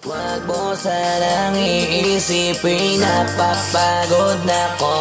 Wag mo sanang iisipin, napapagod na ko.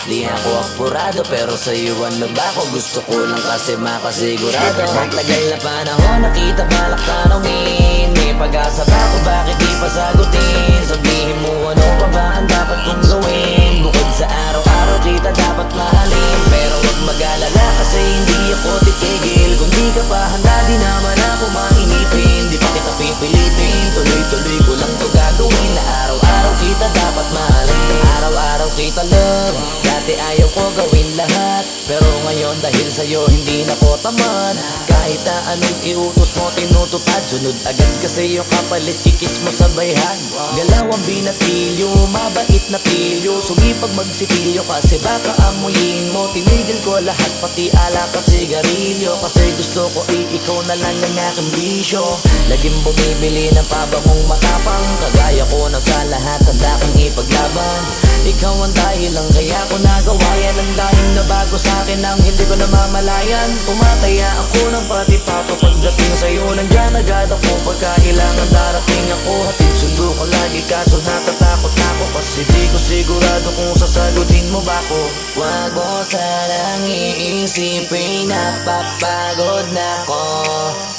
Di ako apurado pero sa'yo ano ba ako? Gusto ko lang kasi makasigurado. Matagal na panahon nakita balak tanongin, may pag-asa ba ako, bakit di pa sagutin? Sabihin mo ano pa ba ang dapat kong gawin? Bukod sa araw-araw kita dapat mahalin, pero wag mag-alala kasi hindi ako titigil. Kung di ka pa handa di naman ako mainipin, di pa kita pipilitin, tuloy-tuloy ko lang to gagawin. Na araw-araw kita dapat mahalin, araw-araw kita love. Dati ayaw ko gawin lahat, pero ngayon dahil sa'yo hindi na ko tamad. Kahit na anong iutos mo tinutupad, sunod agad kasi yung kapalit kikis mo sa bayhan. Galawang binatilyo, mabait na pilyo, sumipag magsipilyo kasi baka amuyin mo. Tinigil ko lahat pati alak at sigarilyo, kasi gusto ko ikaw na lang ang aking bisyo. Laging bumibili ng pabangong matapang, kagaya ko na sa lahat handa kang ipaglaban. Ikaw ang dahilan kaya ko nagawa yan, ang dahil na bago sa'kin ang hindi ko namamalayan. Tumataya ako ng pati pato pagdating sa'yo, nandyan agad ako pagkailangan darating ako. Hatid sundo ko lagi kaso natatakot ako, kasi di ko sigurado kung sasagutin mo ba ko. Wag mo sanang iisipin, napapagod na ko.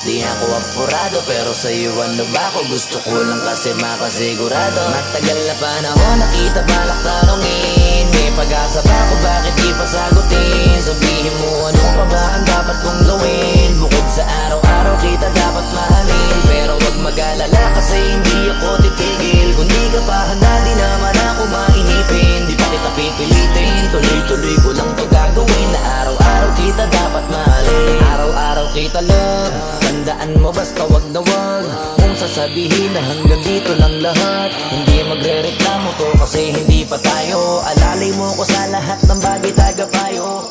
Di ako apurado pero sa'yo ano ba ako? Gusto ko lang kasi makasigurado. Matagal na panahon nakita balak tanongin, may pag-asa ba ako, bakit di pa sagutin? Sabihin mo ano pa ba ang dapat kong gawin? Bukod sa araw-araw kita dapat mahalin, pero wag mag-alala kasi hindi ako titigil. Kung di ka pa handa di naman ako mainipin, di pa kita pipilitin, tuloy-tuloy ko lang to gagawin. Na araw-araw kita dapat mahalin, araw-araw kita love. Tandaan mo basta wag na wag kung sasabihin na hanggang dito lang lahat. Hindi magre-reklamo to kasi hindi pa tayo, alalay mo ko sa lahat ng bagay tagapayo.